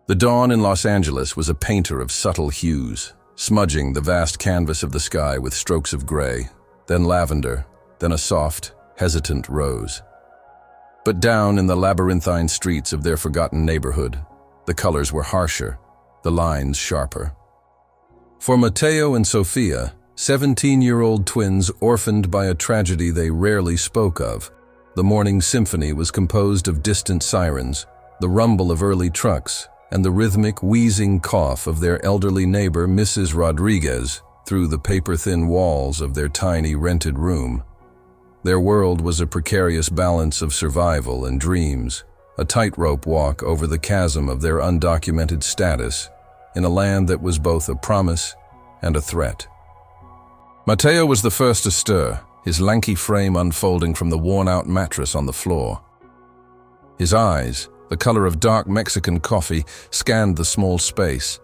The dawn in Los Angeles was a painter of subtle hues, smudging the vast canvas of the sky with strokes of gray, then lavender, then a soft, hesitant rose. But down in the labyrinthine streets of their forgotten neighborhood, the colors were harsher, the lines sharper. For Mateo and Sofia, 17-year-old twins orphaned by a tragedy they rarely spoke of, the morning symphony was composed of distant sirens, the rumble of early trucks, and the rhythmic, wheezing cough of their elderly neighbor, Mrs. Rodriguez, through the paper-thin walls of their tiny rented room. Their world was a precarious balance of survival and dreams, a tightrope walk over the chasm of their undocumented status in a land that was both a promise and a threat. Mateo was the first to stir, his lanky frame unfolding from the worn-out mattress on the floor. His eyes, the color of dark Mexican coffee, scanned the small space.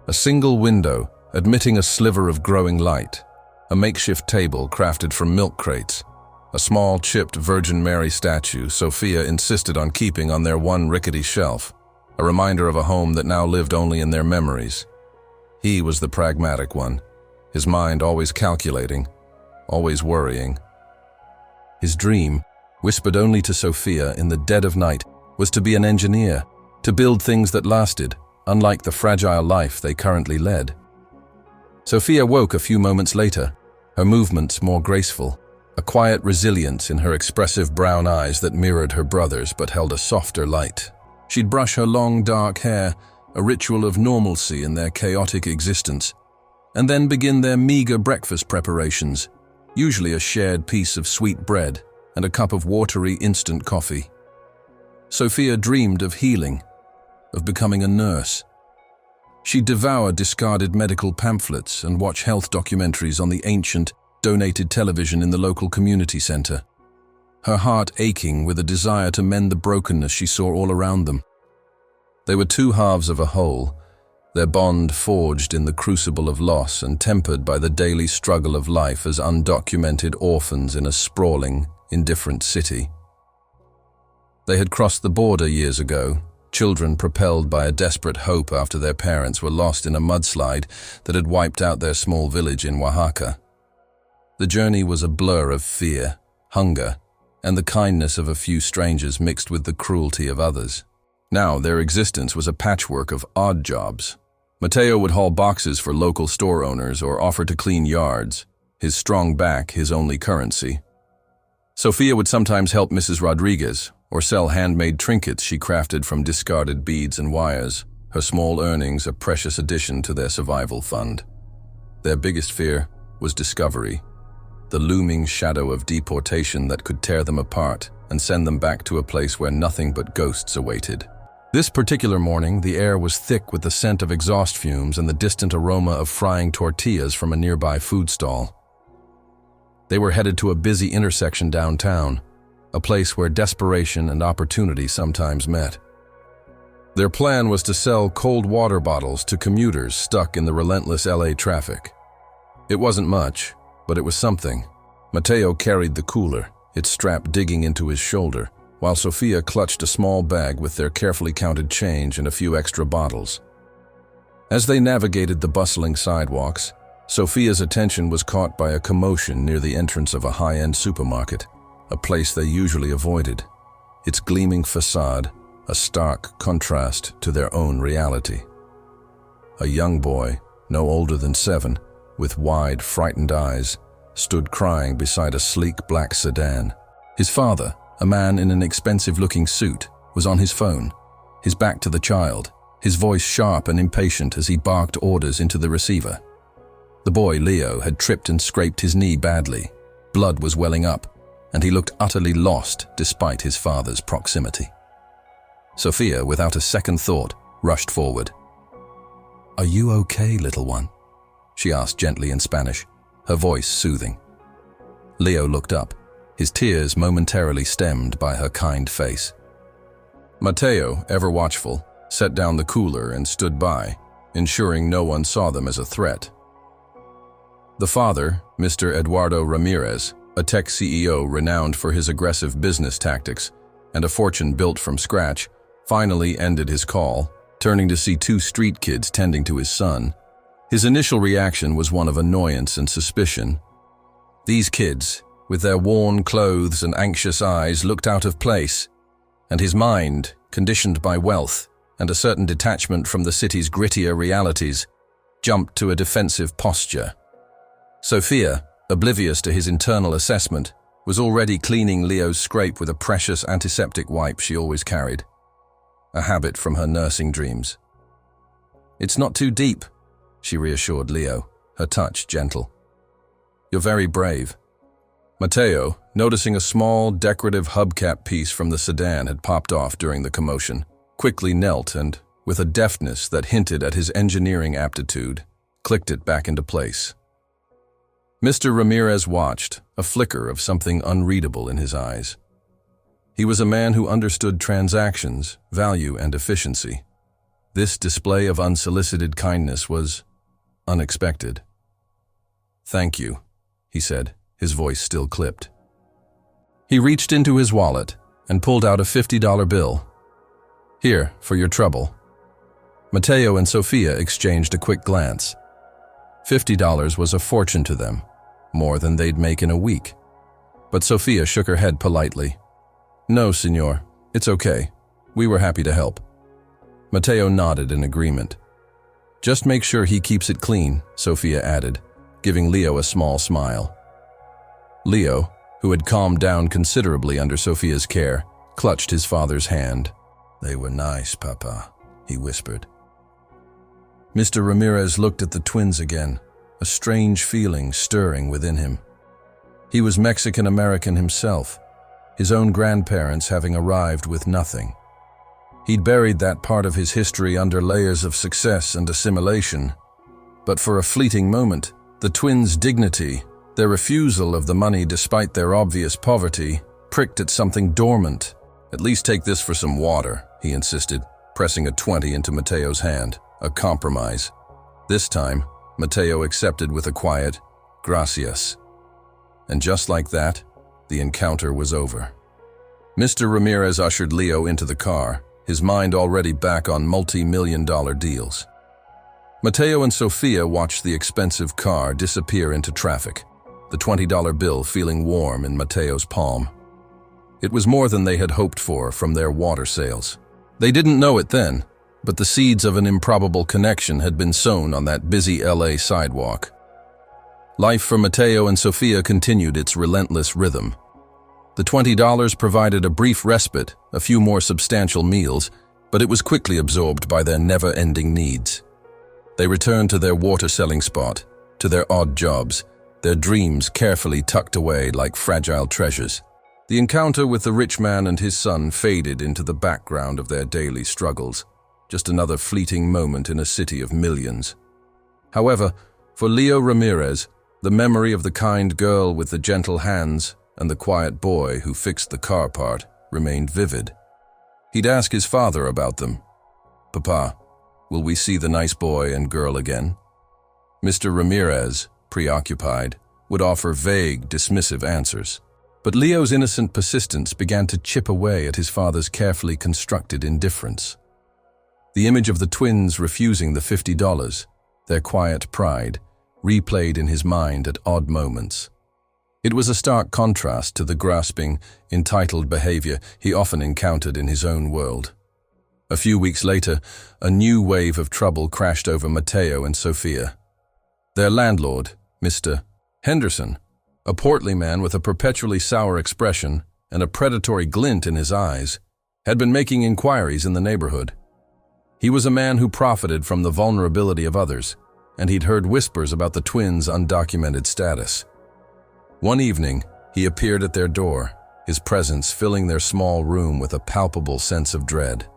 A single window, admitting a sliver of growing light, a makeshift table crafted from milk crates, a small chipped Virgin Mary statue Sofia insisted on keeping on their one rickety shelf, a reminder of a home that now lived only in their memories. He was the pragmatic one, his mind always calculating, always worrying. His dream, whispered only to Sofia in the dead of night, was to be an engineer, to build things that lasted, unlike the fragile life they currently led. Sofia woke a few moments later, her movements more graceful, a quiet resilience in her expressive brown eyes that mirrored her brother's but held a softer light. She'd brush her long dark hair, a ritual of normalcy in their chaotic existence, and then begin their meager breakfast preparations, usually a shared piece of sweet bread and a cup of watery instant coffee. Sofia dreamed of healing, of becoming a nurse. She devoured discarded medical pamphlets and watched health documentaries on the ancient, donated television in the local community center, her heart aching with a desire to mend the brokenness she saw all around them. They were two halves of a whole, their bond forged in the crucible of loss and tempered by the daily struggle of life as undocumented orphans in a sprawling, indifferent city. They had crossed the border years ago, children propelled by a desperate hope after their parents were lost in a mudslide that had wiped out their small village in Oaxaca. The journey was a blur of fear, hunger, and the kindness of a few strangers mixed with the cruelty of others. Now their existence was a patchwork of odd jobs. Mateo would haul boxes for local store owners or offer to clean yards, his strong back his only currency. Sofia would sometimes help Mrs. Rodriguez, or sell handmade trinkets she crafted from discarded beads and wires, her small earnings a precious addition to their survival fund. Their biggest fear was discovery, the looming shadow of deportation that could tear them apart and send them back to a place where nothing but ghosts awaited. This particular morning, the air was thick with the scent of exhaust fumes and the distant aroma of frying tortillas from a nearby food stall. They were headed to a busy intersection downtown, a place where desperation and opportunity sometimes met. Their plan was to sell cold water bottles to commuters stuck in the relentless LA traffic. It wasn't much, but it was something. Mateo carried the cooler, its strap digging into his shoulder, while Sofia clutched a small bag with their carefully counted change and a few extra bottles. As they navigated the bustling sidewalks, Sofia's attention was caught by a commotion near the entrance of a high-end supermarket, a place they usually avoided, its gleaming facade a stark contrast to their own reality. A young boy, no older than 7, with wide, frightened eyes, stood crying beside a sleek black sedan. His father, a man in an expensive-looking suit, was on his phone, his back to the child, his voice sharp and impatient as he barked orders into the receiver. The boy, Leo, had tripped and scraped his knee badly. Blood was welling up, and he looked utterly lost despite his father's proximity. Sofia, without a second thought, rushed forward. "Are you okay, little one?" she asked gently in Spanish, her voice soothing. Leo looked up, his tears momentarily stemmed by her kind face. Mateo, ever watchful, set down the cooler and stood by, ensuring no one saw them as a threat. The father, Mr. Eduardo Ramirez, a tech CEO renowned for his aggressive business tactics and a fortune built from scratch, finally ended his call, turning to see two street kids tending to his son. His initial reaction was one of annoyance and suspicion. These kids, with their worn clothes and anxious eyes, looked out of place, and his mind, conditioned by wealth and a certain detachment from the city's grittier realities, jumped to a defensive posture. Sophia, oblivious to his internal assessment, was already cleaning Leo's scrape with a precious antiseptic wipe she always carried, a habit from her nursing dreams. "It's not too deep," she reassured Leo, her touch gentle. "You're very brave." Matteo, noticing a small, decorative hubcap piece from the sedan had popped off during the commotion, quickly knelt and, with a deftness that hinted at his engineering aptitude, clicked it back into place. Mr. Ramirez watched, a flicker of something unreadable in his eyes. He was a man who understood transactions, value, and efficiency. This display of unsolicited kindness was unexpected. "Thank you," he said, his voice still clipped. He reached into his wallet and pulled out a $50 bill. "Here, for your trouble." Matteo and Sophia exchanged a quick glance. $50 was a fortune to them, more than they'd make in a week. But Sophia shook her head politely. "No, senor, it's okay. We were happy to help." Matteo nodded in agreement. "Just make sure he keeps it clean," Sophia added, giving Leo a small smile. Leo, who had calmed down considerably under Sophia's care, clutched his father's hand. "They were nice, Papa," he whispered. Mr. Ramirez looked at the twins again, a strange feeling stirring within him. He was Mexican-American himself, his own grandparents having arrived with nothing. He'd buried that part of his history under layers of success and assimilation. But for a fleeting moment, the twins' dignity, their refusal of the money despite their obvious poverty, pricked at something dormant. "At least take this for some water," he insisted, pressing a 20 into Matteo's hand, a compromise. This time, Matteo accepted with a quiet, "Gracias." And just like that, the encounter was over. Mr. Ramirez ushered Leo into the car, his mind already back on multi-million-dollar deals. Matteo and Sophia watched the expensive car disappear into traffic, the $20 bill feeling warm in Matteo's palm. It was more than they had hoped for from their water sales. They didn't know it then, but the seeds of an improbable connection had been sown on that busy LA sidewalk. Life for Matteo and Sophia continued its relentless rhythm. The $20 provided a brief respite, a few more substantial meals, but it was quickly absorbed by their never-ending needs. They returned to their water-selling spot, to their odd jobs, their dreams carefully tucked away like fragile treasures. The encounter with the rich man and his son faded into the background of their daily struggles, just another fleeting moment in a city of millions. However, for Leo Ramirez, the memory of the kind girl with the gentle hands and the quiet boy who fixed the car part remained vivid. He'd ask his father about them. "Papa, will we see the nice boy and girl again?" Mr. Ramirez, preoccupied, would offer vague, dismissive answers. But Leo's innocent persistence began to chip away at his father's carefully constructed indifference. The image of the twins refusing the $50, their quiet pride, replayed in his mind at odd moments. It was a stark contrast to the grasping, entitled behavior he often encountered in his own world. A few weeks later, a new wave of trouble crashed over Matteo and Sophia. Their landlord, Mr. Henderson, a portly man with a perpetually sour expression and a predatory glint in his eyes, had been making inquiries in the neighborhood. He was a man who profited from the vulnerability of others, and he'd heard whispers about the twins' undocumented status. One evening, he appeared at their door, his presence filling their small room with a palpable sense of dread.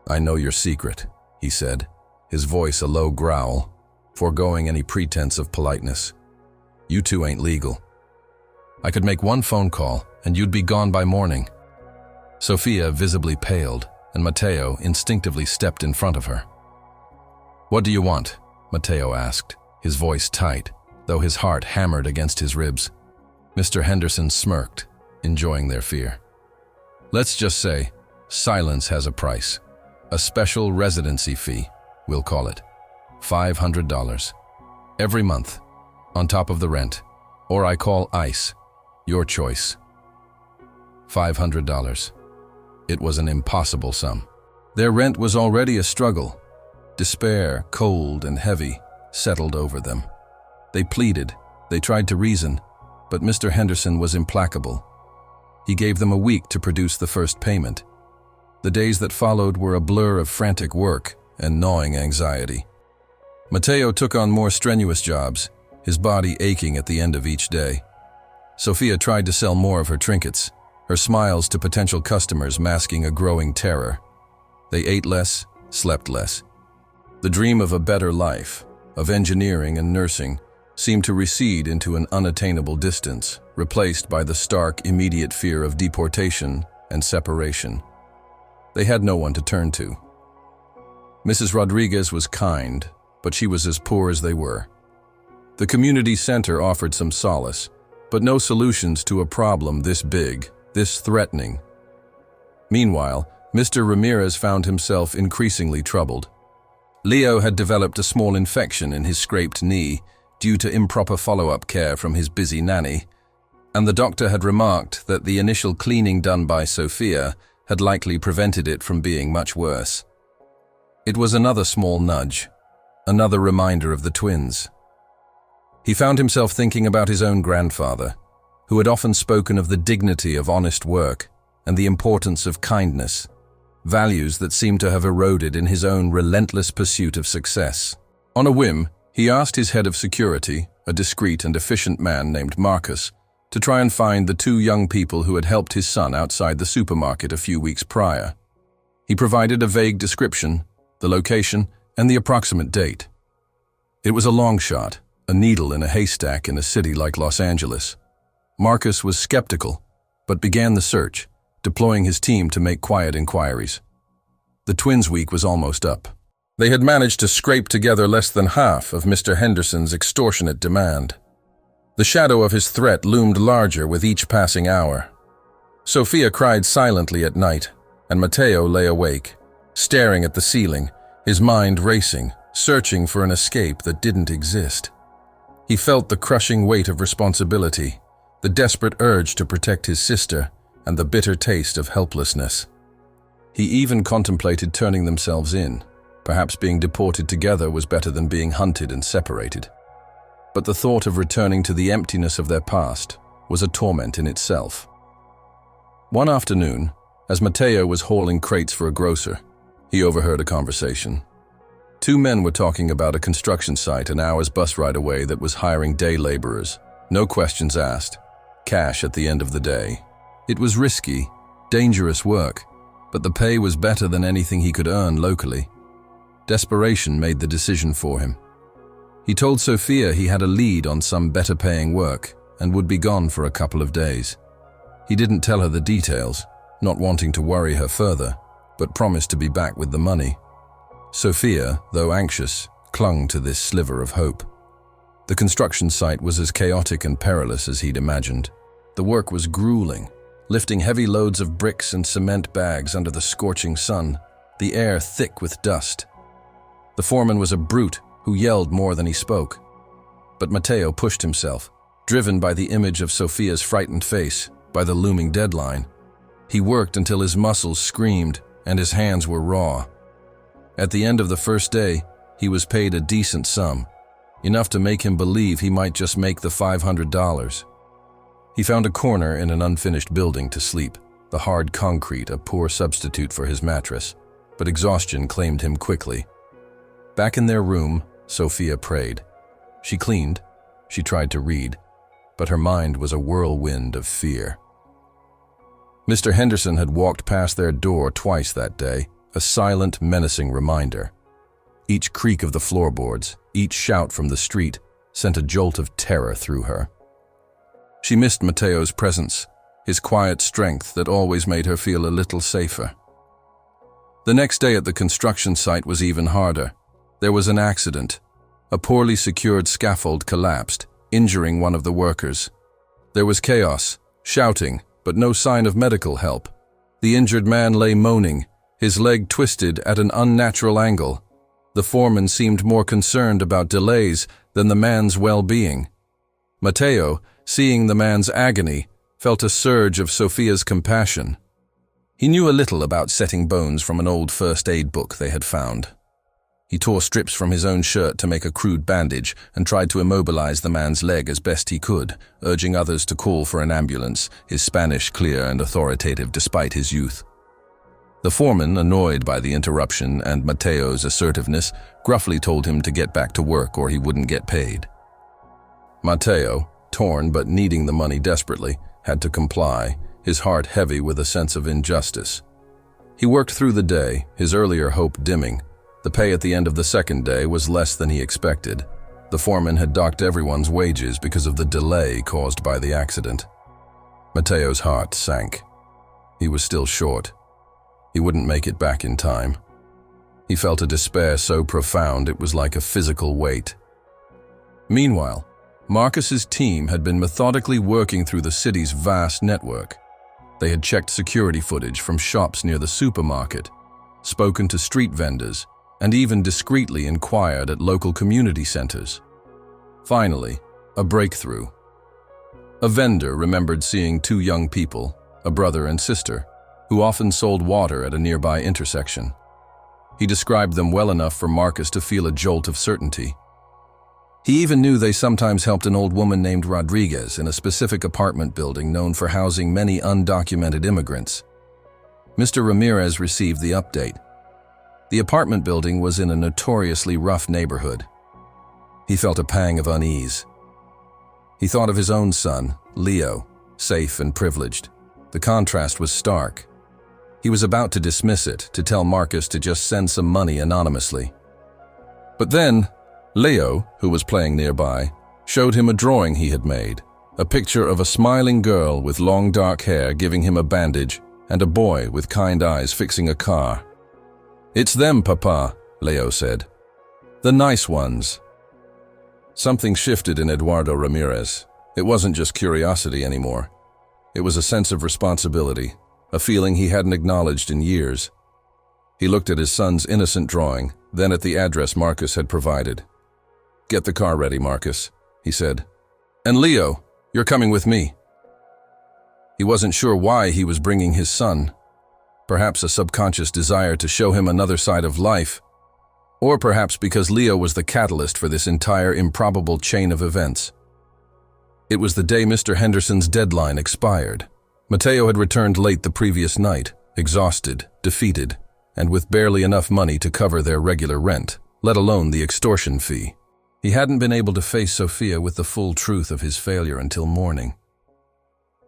"I know your secret," he said, his voice a low growl, foregoing any pretense of politeness. "You two ain't legal. I could make one phone call, and you'd be gone by morning." Sophia visibly paled, and Matteo instinctively stepped in front of her. "What do you want?" Matteo asked, his voice tight, though his heart hammered against his ribs. Mr. Henderson smirked, enjoying their fear. "Let's just say, silence has a price. A special residency fee, we'll call it. $500. Every month, on top of the rent. Or I call ICE. Your choice. $500. It was an impossible sum. Their rent was already a struggle. Despair, cold and heavy, settled over them. They pleaded, they tried to reason, but Mr. Henderson was implacable. He gave them a week to produce the first payment. The days that followed were a blur of frantic work and gnawing anxiety. Mateo took on more strenuous jobs, his body aching at the end of each day. Sophia tried to sell more of her trinkets, her smiles to potential customers masking a growing terror. They ate less, slept less. The dream of a better life, of engineering and nursing, seemed to recede into an unattainable distance, replaced by the stark, immediate fear of deportation and separation. They had no one to turn to. Mrs. Rodriguez was kind, but she was as poor as they were. The community center offered some solace, but no solutions to a problem this big, this threatening. Meanwhile, Mr. Ramirez found himself increasingly troubled. Leo had developed a small infection in his scraped knee due to improper follow-up care from his busy nanny, and the doctor had remarked that the initial cleaning done by Sophia had likely prevented it from being much worse. It was another small nudge, another reminder of the twins. He found himself thinking about his own grandfather, who had often spoken of the dignity of honest work and the importance of kindness, values that seemed to have eroded in his own relentless pursuit of success. On a whim, he asked his head of security, a discreet and efficient man named Marcus, to try and find the two young people who had helped his son outside the supermarket a few weeks prior. He provided a vague description, the location, and the approximate date. It was a long shot, a needle in a haystack in a city like Los Angeles. Marcus was skeptical, but began the search, deploying his team to make quiet inquiries. The twins' week was almost up. They had managed to scrape together less than half of Mr. Henderson's extortionate demand. The shadow of his threat loomed larger with each passing hour. Sophia cried silently at night, and Mateo lay awake, staring at the ceiling, his mind racing, searching for an escape that didn't exist. He felt the crushing weight of responsibility, the desperate urge to protect his sister, and the bitter taste of helplessness. He even contemplated turning themselves in. Perhaps being deported together was better than being hunted and separated. But the thought of returning to the emptiness of their past was a torment in itself. One afternoon, as Mateo was hauling crates for a grocer, he overheard a conversation. Two men were talking about a construction site an hour's bus ride away that was hiring day laborers. No questions asked. Cash at the end of the day. It was risky, dangerous work, but the pay was better than anything he could earn locally. Desperation made the decision for him. He told Sophia he had a lead on some better-paying work and would be gone for a couple of days. He didn't tell her the details, not wanting to worry her further, but promised to be back with the money. Sophia, though anxious, clung to this sliver of hope. The construction site was as chaotic and perilous as he'd imagined. The work was grueling, lifting heavy loads of bricks and cement bags under the scorching sun, the air thick with dust. The foreman was a brute who yelled more than he spoke. But Mateo pushed himself, driven by the image of Sophia's frightened face, by the looming deadline. He worked until his muscles screamed and his hands were raw. At the end of the first day, he was paid a decent sum, enough to make him believe he might just make the $500. He found a corner in an unfinished building to sleep, the hard concrete a poor substitute for his mattress, but exhaustion claimed him quickly. Back in their room, Sophia prayed. She cleaned, she tried to read, but her mind was a whirlwind of fear. Mr. Henderson had walked past their door twice that day, a silent, menacing reminder. Each creak of the floorboards, each shout from the street, sent a jolt of terror through her. She missed Mateo's presence, his quiet strength that always made her feel a little safer. The next day at the construction site was even harder. There was an accident. A poorly secured scaffold collapsed, injuring one of the workers. There was chaos, shouting, but no sign of medical help. The injured man lay moaning, His leg twisted at an unnatural angle. The foreman seemed more concerned about delays than the man's well-being. Matteo, seeing the man's agony, felt a surge of Sophia's compassion. He knew a little about setting bones from an old first aid book they had found. He tore strips from his own shirt to make a crude bandage and tried to immobilize the man's leg as best he could, urging others to call for an ambulance, his Spanish clear and authoritative despite his youth. The foreman, annoyed by the interruption and Matteo's assertiveness, gruffly told him to get back to work or he wouldn't get paid. Matteo, torn but needing the money desperately, had to comply, his heart heavy with a sense of injustice. He worked through the day, his earlier hope dimming. The pay at the end of the second day was less than he expected. The foreman had docked everyone's wages because of the delay caused by the accident. Matteo's heart sank. He was still short. He wouldn't make it back in time. He felt a despair so profound it was like a physical weight. Meanwhile, Marcus's team had been methodically working through the city's vast network. They had checked security footage from shops near the supermarket, spoken to street vendors, and even discreetly inquired at local community centers. Finally, a breakthrough. A vendor remembered seeing two young people, a brother and sister, who often sold water at a nearby intersection. He described them well enough for Marcus to feel a jolt of certainty. He even knew they sometimes helped an old woman named Rodriguez in a specific apartment building known for housing many undocumented immigrants. Mr. Ramirez received the update. The apartment building was in a notoriously rough neighborhood. He felt a pang of unease. He thought of his own son, Leo, safe and privileged. The contrast was stark. He was about to dismiss it, to tell Marcus to just send some money anonymously. But then, Leo, who was playing nearby, showed him a drawing he had made, a picture of a smiling girl with long dark hair giving him a bandage and a boy with kind eyes fixing a car. "It's them, Papa," Leo said. "The nice ones." Something shifted in Eduardo Ramirez. It wasn't just curiosity anymore. It was a sense of responsibility, a feeling he hadn't acknowledged in years. He looked at his son's innocent drawing, then at the address Marcus had provided. "Get the car ready, Marcus," he said. "And Leo, you're coming with me." He wasn't sure why he was bringing his son. Perhaps a subconscious desire to show him another side of life, or perhaps because Leo was the catalyst for this entire improbable chain of events. It was the day Mr. Henderson's deadline expired. Matteo had returned late the previous night, exhausted, defeated, and with barely enough money to cover their regular rent, let alone the extortion fee. He hadn't been able to face Sophia with the full truth of his failure until morning.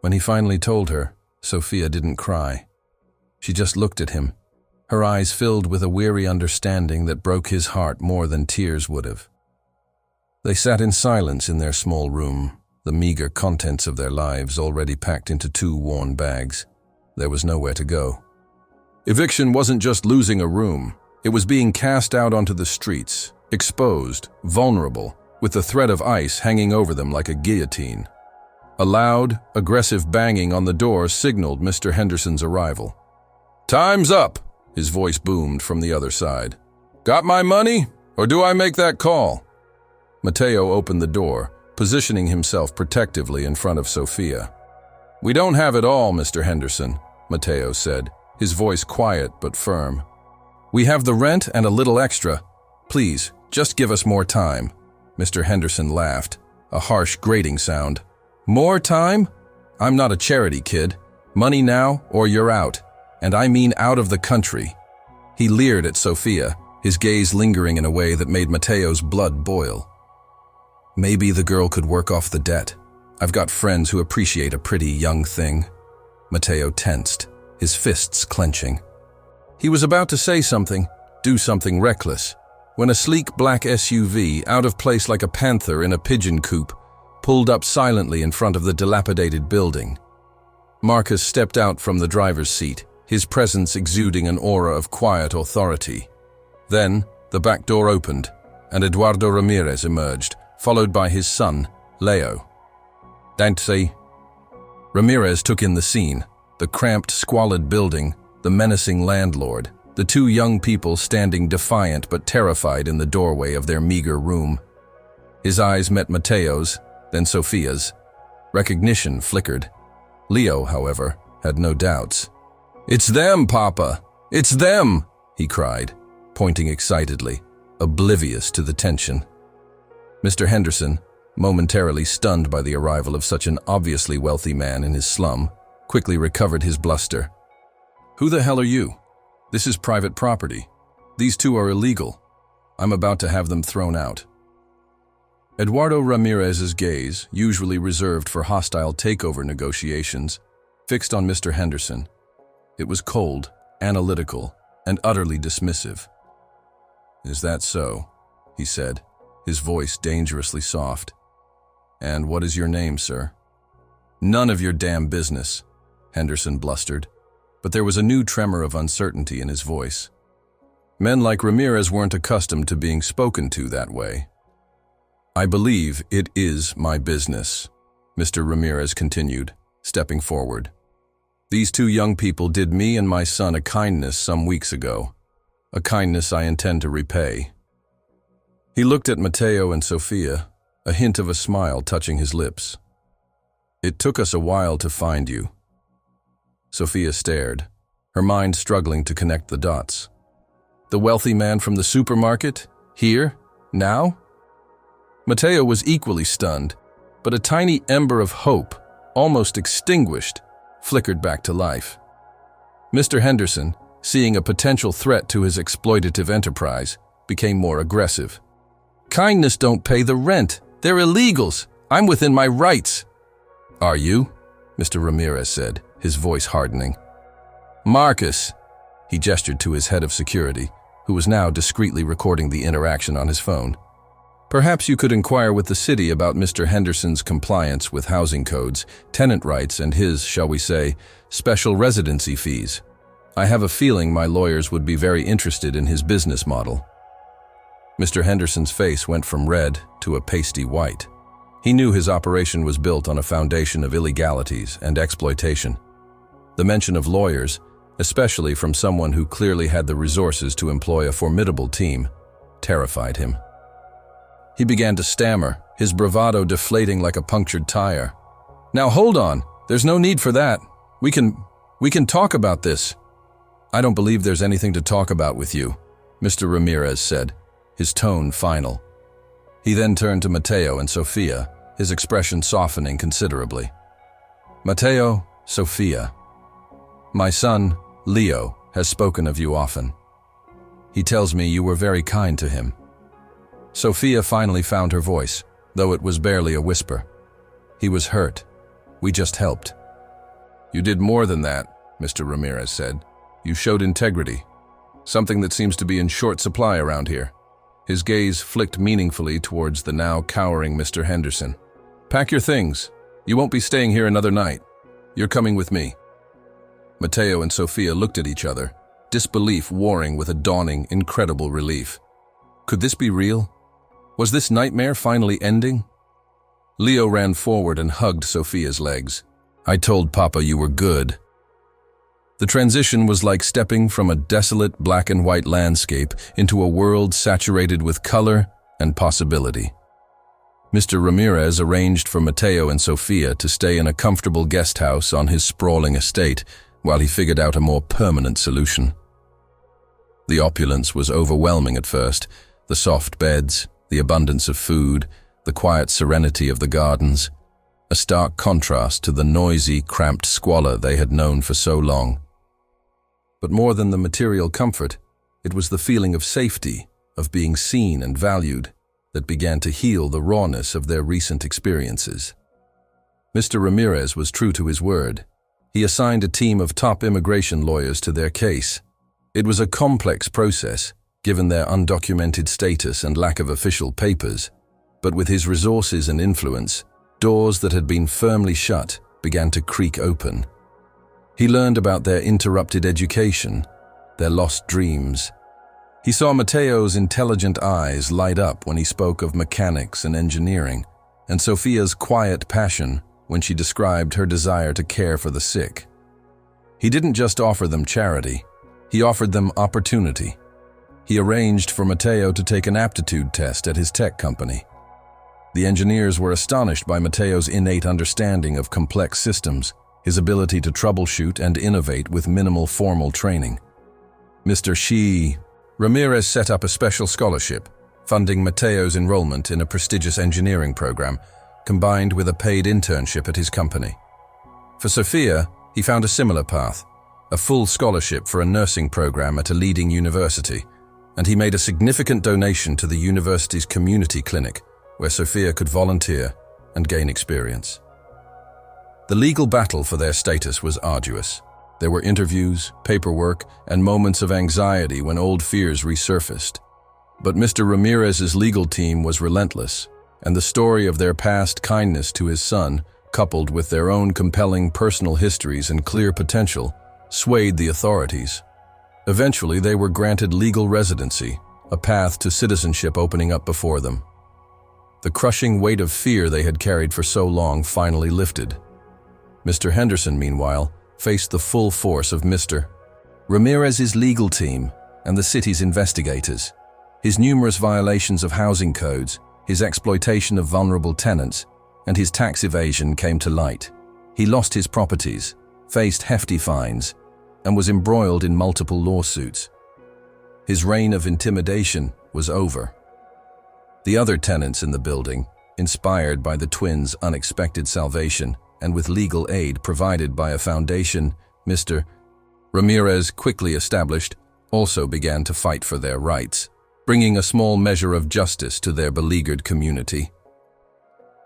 When he finally told her, Sophia didn't cry. She just looked at him, her eyes filled with a weary understanding that broke his heart more than tears would have. They sat in silence in their small room, the meager contents of their lives already packed into 2 worn bags. There was nowhere to go. Eviction wasn't just losing a room. It was being cast out onto the streets, exposed, vulnerable, with the threat of ice hanging over them like a guillotine. A loud, aggressive banging on the door signaled Mr. Henderson's arrival. "Time's up," his voice boomed from the other side. "Got my money, or do I make that call?" Matteo opened the door, positioning himself protectively in front of Sophia. "We don't have it all, Mr. Henderson," Matteo said, his voice quiet but firm. "We have the rent and a little extra. Please, just give us more time." Mr. Henderson laughed, a harsh, grating sound. "More time? I'm not a charity kid. Money now, or you're out. And I mean out of the country." He leered at Sophia, his gaze lingering in a way that made Matteo's blood boil. Maybe the girl could work off the debt. I've got friends who appreciate a pretty young thing. Matteo tensed, his fists clenching. He was about to say something, do something reckless, when a sleek black SUV, out of place like a panther in a pigeon coop, pulled up silently in front of the dilapidated building. Marcus stepped out from the driver's seat, his presence exuding an aura of quiet authority. Then, the back door opened, and Eduardo Ramirez emerged, followed by his son, Leo. "Dante." Ramirez took in the scene, the cramped, squalid building, the menacing landlord. the two young people standing defiant but terrified in the doorway of their meager room. His eyes met Matteo's, then Sophia's. Recognition flickered. Leo, however, had no doubts. "It's them, Papa! It's them!" he cried, pointing excitedly, oblivious to the tension. Mr. Henderson, momentarily stunned by the arrival of such an obviously wealthy man in his slum, quickly recovered his bluster. "Who the hell are you? This is private property. These two are illegal. I'm about to have them thrown out." Eduardo Ramirez's gaze, usually reserved for hostile takeover negotiations, fixed on Mr. Henderson. It was cold, analytical, and utterly dismissive. "Is that so?" he said, his voice dangerously soft. "And what is your name, sir?" "None of your damn business," Henderson blustered, but there was a new tremor of uncertainty in his voice. Men like Ramirez weren't accustomed to being spoken to that way. "I believe it is my business," Mr. Ramirez continued, stepping forward. "These two young people did me and my son a kindness some weeks ago, a kindness I intend to repay." He looked at Matteo and Sophia, a hint of a smile touching his lips. "It took us a while to find you." Sophia stared, her mind struggling to connect the dots. The wealthy man from the supermarket? Here? Now? Matteo was equally stunned, but a tiny ember of hope, almost extinguished, flickered back to life. Mr. Henderson, seeing a potential threat to his exploitative enterprise, became more aggressive. "Kindness don't pay the rent. They're illegals. I'm within my rights." "Are you?" Mr. Ramirez said, his voice hardening. "Marcus," he gestured to his head of security, who was now discreetly recording the interaction on his phone. "Perhaps you could inquire with the city about Mr. Henderson's compliance with housing codes, tenant rights, and his, shall we say, special residency fees. I have a feeling my lawyers would be very interested in his business model." Mr. Henderson's face went from red to a pasty white. He knew his operation was built on a foundation of illegalities and exploitation. The mention of lawyers, especially from someone who clearly had the resources to employ a formidable team, terrified him. He began to stammer, his bravado deflating like a punctured tire. "Now hold on, there's no need for that. We can talk about this." "I don't believe there's anything to talk about with you," Mr. Ramirez said, his tone final. He then turned to Matteo and Sophia, his expression softening considerably. "Matteo, Sophia, my son, Leo, has spoken of you often. He tells me you were very kind to him." Sophia finally found her voice, though it was barely a whisper. "He was hurt. We just helped." "You did more than that," Mr. Ramirez said. "You showed integrity, something that seems to be in short supply around here." His gaze flicked meaningfully towards the now cowering Mr. Henderson. "Pack your things. You won't be staying here another night. You're coming with me." Matteo and Sophia looked at each other, disbelief warring with a dawning, incredible relief. Could this be real? Was this nightmare finally ending? Leo ran forward and hugged Sophia's legs. "I told Papa you were good." The transition was like stepping from a desolate black and white landscape into a world saturated with color and possibility. Mr. Ramirez arranged for Matteo and Sophia to stay in a comfortable guest house on his sprawling estate while he figured out a more permanent solution. The opulence was overwhelming at first, the soft beds, the abundance of food, the quiet serenity of the gardens, a stark contrast to the noisy, cramped squalor they had known for so long. But more than the material comfort, it was the feeling of safety, of being seen and valued, that began to heal the rawness of their recent experiences. Mr. Ramirez was true to his word. He assigned a team of top immigration lawyers to their case. It was a complex process, given their undocumented status and lack of official papers, but with his resources and influence, doors that had been firmly shut began to creak open. He learned about their interrupted education, their lost dreams. He saw Matteo's intelligent eyes light up when he spoke of mechanics and engineering, and Sophia's quiet passion when she described her desire to care for the sick. He didn't just offer them charity, He offered them opportunity. He arranged for Matteo to take an aptitude test at his tech company. The engineers were astonished by Matteo's innate understanding of complex systems, his ability to troubleshoot and innovate with minimal formal training. Mr. Ramirez set up a special scholarship, funding Matteo's enrollment in a prestigious engineering program, combined with a paid internship at his company. For Sofia, he found a similar path, a full scholarship for a nursing program at a leading university, and he made a significant donation to the university's community clinic, where Sofia could volunteer and gain experience. The legal battle for their status was arduous. There were interviews, paperwork, and moments of anxiety when old fears resurfaced. But Mr. Ramirez's legal team was relentless, and the story of their past kindness to his son, coupled with their own compelling personal histories and clear potential, swayed the authorities. Eventually, they were granted legal residency, a path to citizenship opening up before them. The crushing weight of fear they had carried for so long finally lifted. Mr. Henderson, meanwhile, faced the full force of Mr. Ramirez's legal team and the city's investigators. His numerous violations of housing codes, his exploitation of vulnerable tenants, and his tax evasion came to light. He lost his properties, faced hefty fines, and was embroiled in multiple lawsuits. His reign of intimidation was over. The other tenants in the building, inspired by the twins' unexpected salvation and with legal aid provided by a foundation Mr. Ramirez quickly established, also began to fight for their rights, bringing a small measure of justice to their beleaguered community.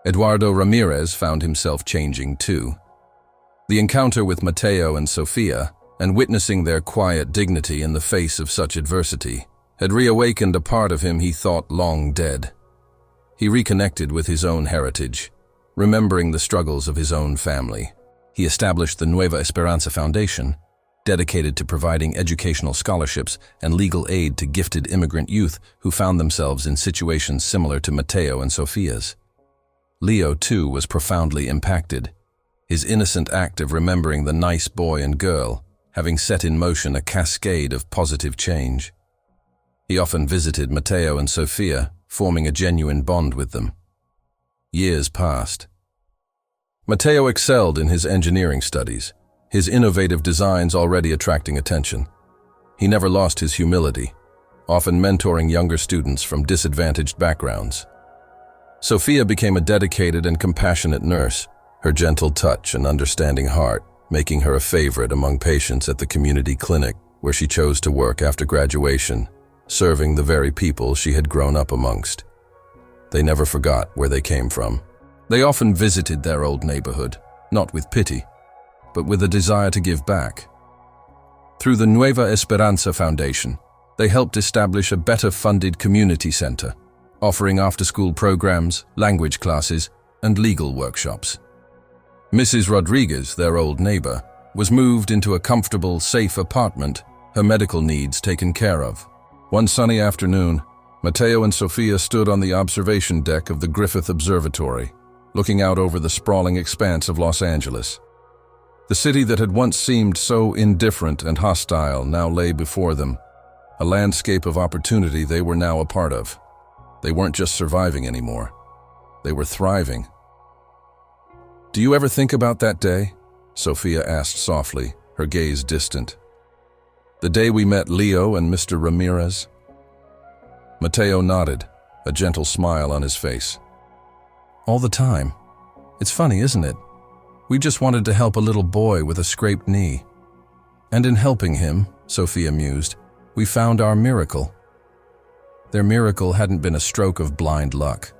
Eduardo Ramirez found himself changing too. The encounter with Matteo and Sofia, and witnessing their quiet dignity in the face of such adversity, had reawakened a part of him he thought long dead. He reconnected with his own heritage, remembering the struggles of his own family. He established the Nueva Esperanza Foundation, dedicated to providing educational scholarships and legal aid to gifted immigrant youth who found themselves in situations similar to Matteo and Sofia's. Leo, too, was profoundly impacted, his innocent act of remembering the nice boy and girl having set in motion a cascade of positive change. He often visited Matteo and Sofia, forming a genuine bond with them. Years passed. Matteo excelled in his engineering studies, his innovative designs already attracting attention. He never lost his humility, often mentoring younger students from disadvantaged backgrounds. Sofia became a dedicated and compassionate nurse, her gentle touch and understanding heart making her a favorite among patients at the community clinic where she chose to work after graduation, serving the very people she had grown up amongst. They never forgot where they came from. They often visited their old neighborhood, not with pity, but with a desire to give back. Through the Nueva Esperanza Foundation, they helped establish a better-funded community center, offering after-school programs, language classes, and legal workshops. Mrs. Rodriguez, their old neighbor, was moved into a comfortable, safe apartment, her medical needs taken care of. One sunny afternoon, Matteo and Sofia stood on the observation deck of the Griffith Observatory, looking out over the sprawling expanse of Los Angeles. The city that had once seemed so indifferent and hostile now lay before them, a landscape of opportunity they were now a part of. They weren't just surviving anymore. They were thriving. "Do you ever think about that day?" Sofia asked softly, her gaze distant. "The day we met Leo and Mr. Ramirez?" Matteo nodded, a gentle smile on his face. "All the time. It's funny, isn't it? We just wanted to help a little boy with a scraped knee. And in helping him," Sofia mused, "we found our miracle." Their miracle hadn't been a stroke of blind luck.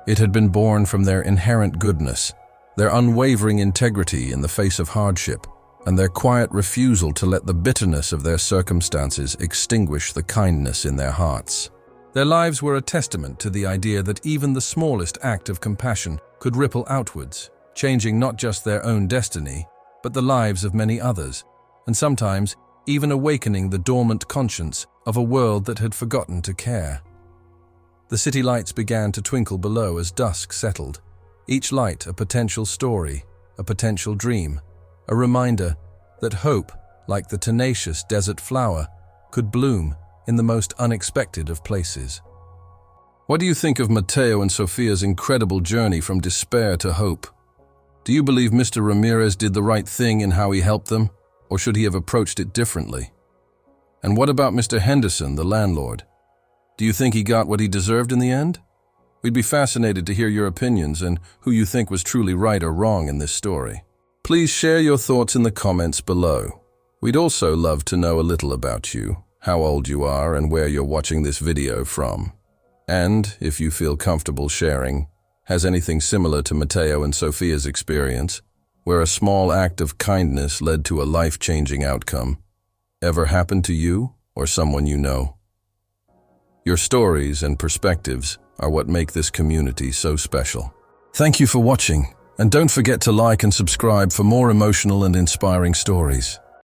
It had been born from their inherent goodness, their unwavering integrity in the face of hardship, and their quiet refusal to let the bitterness of their circumstances extinguish the kindness in their hearts. Their lives were a testament to the idea that even the smallest act of compassion could ripple outwards, changing not just their own destiny, but the lives of many others, and sometimes even awakening the dormant conscience of a world that had forgotten to care. The city lights began to twinkle below as dusk settled, each light a potential story, a potential dream, a reminder that hope like the tenacious desert flower, could bloom in the most unexpected of places. What do you think of Mateo and Sofia's incredible journey from despair to hope? Do you believe Mr. Ramirez did the right thing in how he helped them, or should he have approached it differently? And what about Mr. Henderson, the landlord? Do you think he got what he deserved in the end? We'd be fascinated to hear your opinions and who you think was truly right or wrong in this story. Please share your thoughts in the comments below. We'd also love to know a little about you, how old you are, and where you're watching this video from. And, if you feel comfortable sharing, has anything similar to Mateo and Sofia's experience, where a small act of kindness led to a life-changing outcome, ever happened to you or someone you know? Your stories and perspectives are what make this community so special. Thank you for watching, and don't forget to like and subscribe for more emotional and inspiring stories.